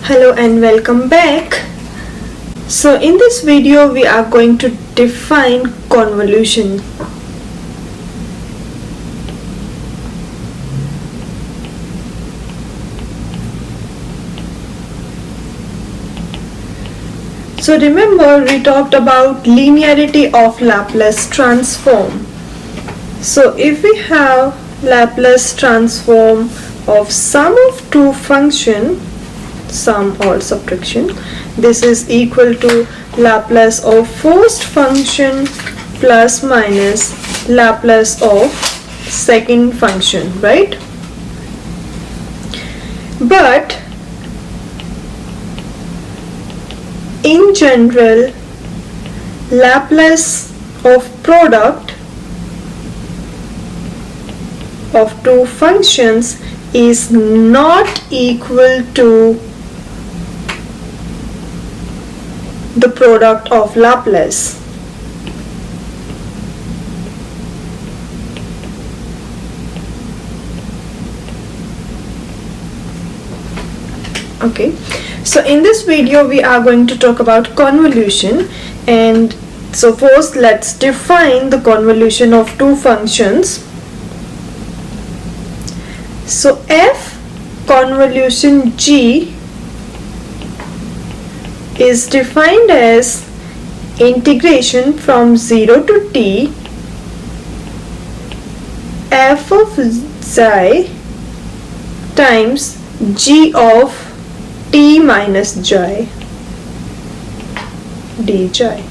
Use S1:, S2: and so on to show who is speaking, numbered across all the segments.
S1: Hello and welcome back. So in this video we are going to define convolution. So remember we talked about linearity of Laplace transform. So if we have Laplace transform of sum of two function, sum or subtraction, this is equal to Laplace of first function plus minus Laplace of second function, right? But in general, Laplace of product of two functions is not equal to the product of Laplace. Okay, so in this video we are going to talk about convolution, and so first let's define the convolution of two functions. So f convolution g is defined as integration from 0 to t f of xi times g of t minus j dj.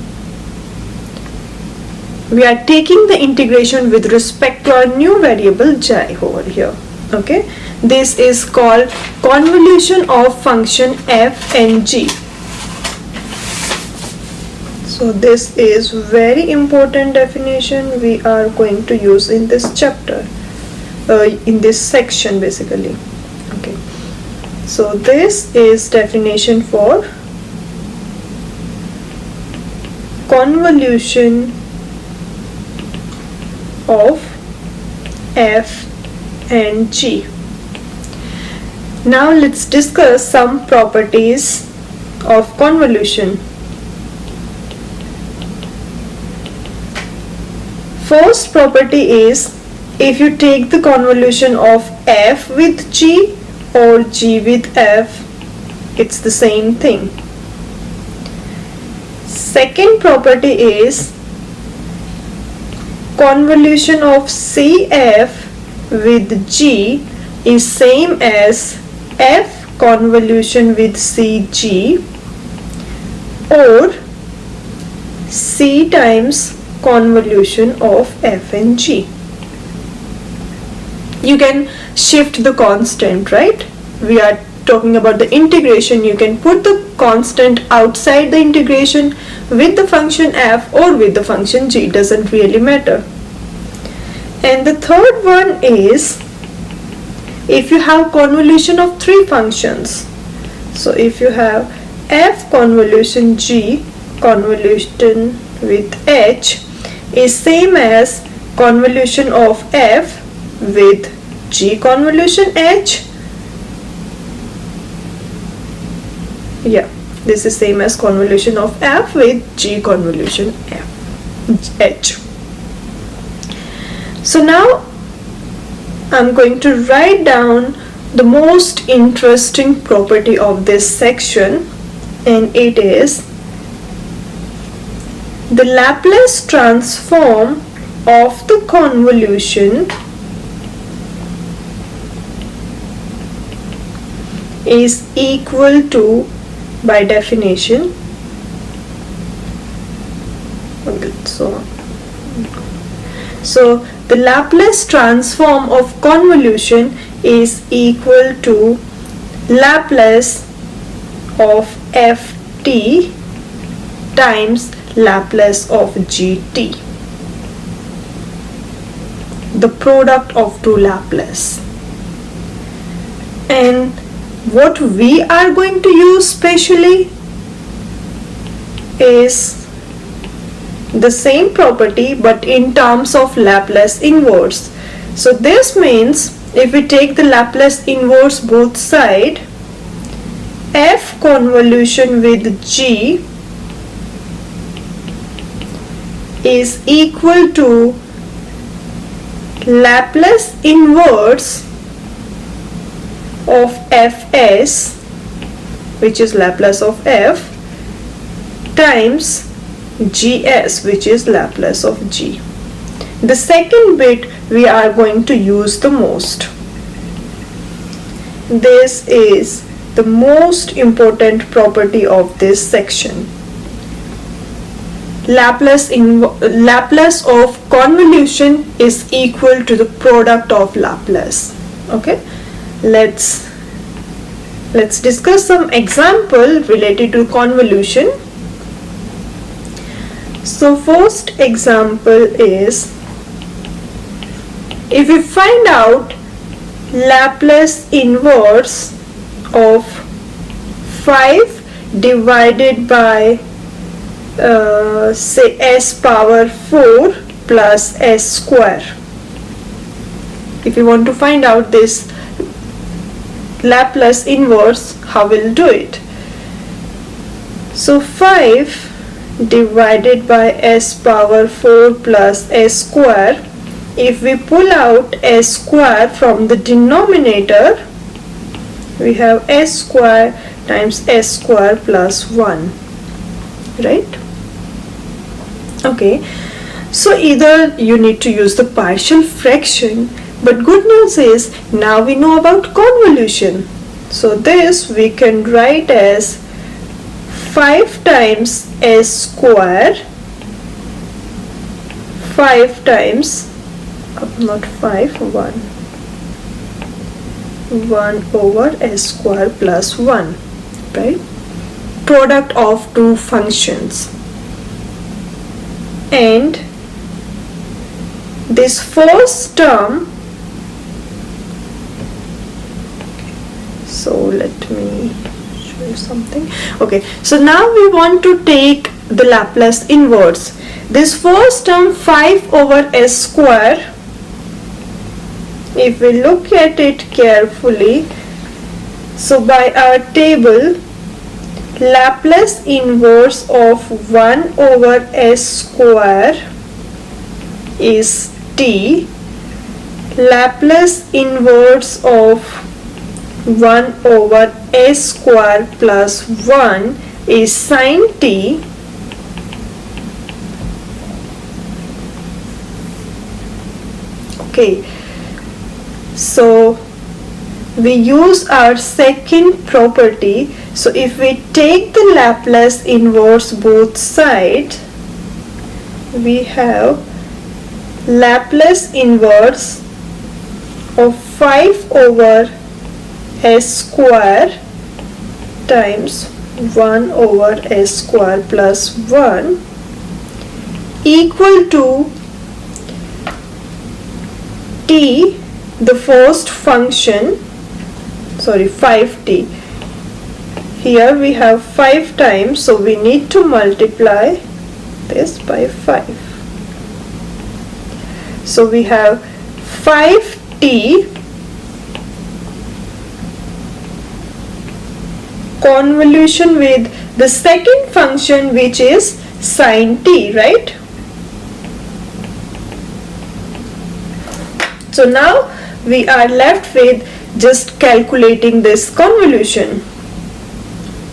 S1: We are taking the integration with respect to our new variable j over here. Okay, this is called convolution of function f and g. So this is very important definition we are going to use in this chapter, in this section basically. Okay, so this is definition for convolution of f and g. Now let's discuss some properties of convolution. First property is, if you take the convolution of f with g or g with f, it's the same thing. Second property is, convolution of cf with g is same as f convolution with cg, or c times convolution of f and g. You can shift the constant, right? We are talking about the integration. You can put the constant outside the integration with the function f or with the function g, doesn't really matter. And the third one is, if you have convolution of three functions. So if you have f convolution g convolution with h is same as convolution of f with g convolution h. Yeah, this is same as convolution of f with g convolution f h. So now I'm going to write down the most interesting property of this section, and it is the Laplace transform of the convolution is equal to, by definition, so the Laplace transform of convolution is equal to Laplace of ft times Laplace of gt, the product of two Laplace. And what we are going to use specially is the same property but in terms of Laplace inverse. So this means if we take the Laplace inverse both side, f convolution with g is equal to Laplace inverse of fs, which is Laplace of f, times gs, which is Laplace of g. The second bit we are going to use the most. This is the most important property of this section. Laplace of convolution is equal to the product of Laplace. Okay, let's discuss some example related to convolution. So first example is, if we find out Laplace inverse of 5 divided by say s power 4 plus s square. If you want to find out this Laplace inverse, how we'll do it? So 5 divided by s power 4 plus s square, if we pull out s square from the denominator, we have s square times s square plus 1, right? Okay, so either you need to use the partial fraction, but good news is now we know about convolution. So this we can write as 5 times s square, 5 times, not 5, 1 over s square plus 1, right? Product of two functions. And this first term, so let me show you something. Okay, so now we want to take the Laplace inverse. This first term 5 over s square, if we look at it carefully, so by our table, Laplace inverse of 1 over s square is t. Laplace inverse of 1 over s square plus 1 is sin t. Okay, so we use our second property. So if we take the Laplace inverse both sides, we have Laplace inverse of 5 over s square times 1 over s square plus 1 equal to t, the first function, sorry, 5t. Here we have 5 times, so we need to multiply this by 5. So we have 5t convolution with the second function, which is sin t, right? So now we are left with just calculating this convolution.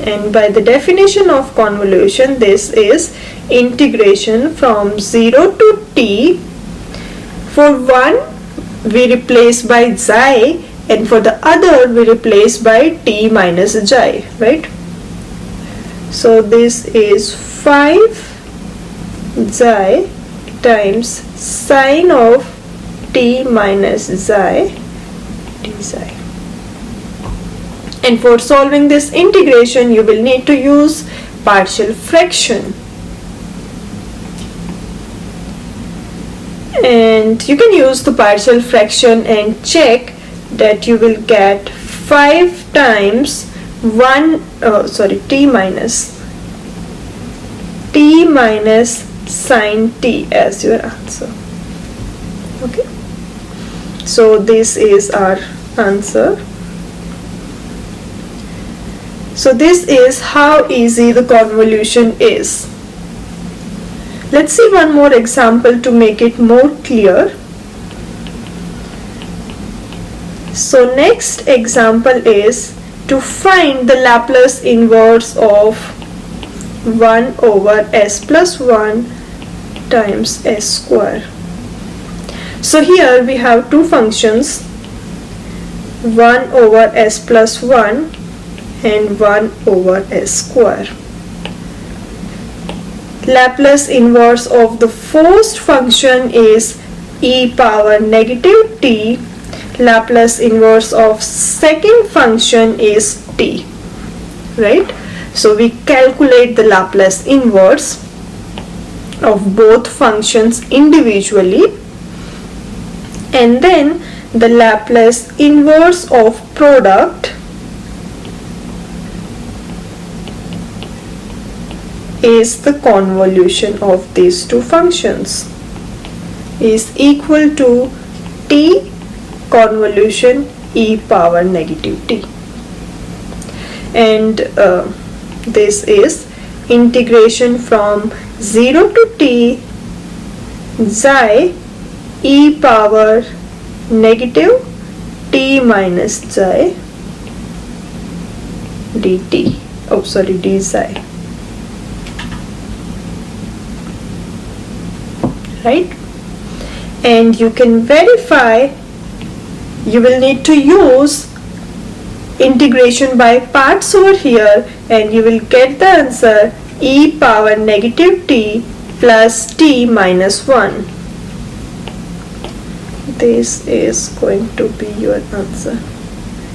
S1: And by the definition of convolution, this is integration from 0 to t. For one we replace by xi, and for the other we replace by t minus xi, right? So this is 5 xi times sine of t minus xi dxi. And for solving this integration, you will need to use partial fraction. And you can use the partial fraction and check that you will get 5 times t minus sine t as your answer. Okay, so this is our answer. So this is how easy the convolution is. Let's see one more example to make it more clear. So next example is to find the Laplace inverse of 1 over s plus 1 times s square. So here we have two functions, 1 over s plus 1 and 1 over s square. Laplace inverse of the first function is e power negative t. Laplace inverse of second function is t, right? So we calculate the Laplace inverse of both functions individually, and then the Laplace inverse of product is the convolution of these two functions is equal to t convolution e power negative t, and this is integration from 0 to t xi e power negative t minus xi dt, dxi, right? And you can verify, you will need to use integration by parts over here, and you will get the answer e power negative t plus t minus 1. This is going to be your answer.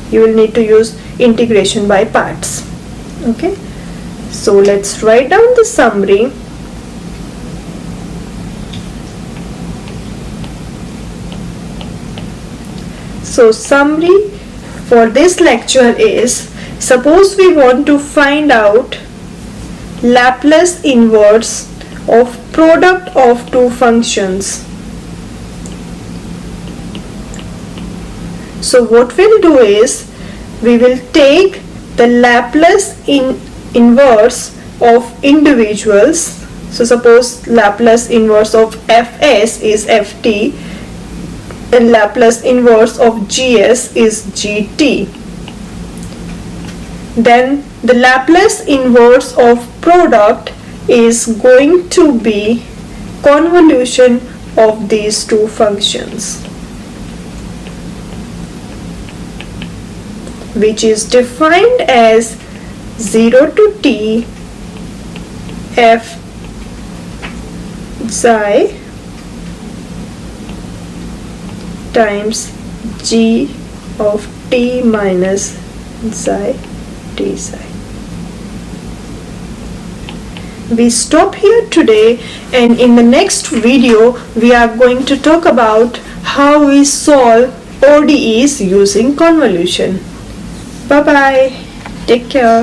S1: You will need to use integration by parts. Okay, so let's write down the summary. So summary for this lecture is, suppose we want to find out Laplace inverse of product of two functions. So what we'll do is, we will take the Laplace inverse of individuals. So suppose Laplace inverse of fs is ft, and Laplace inverse of gs is gt. Then the Laplace inverse of product is going to be convolution of these two functions, which is defined as 0 to t f xi times g of t minus xi t xi. We stop here today, and in the next video we are going to talk about how we solve ODEs using convolution. Bye bye. Take care.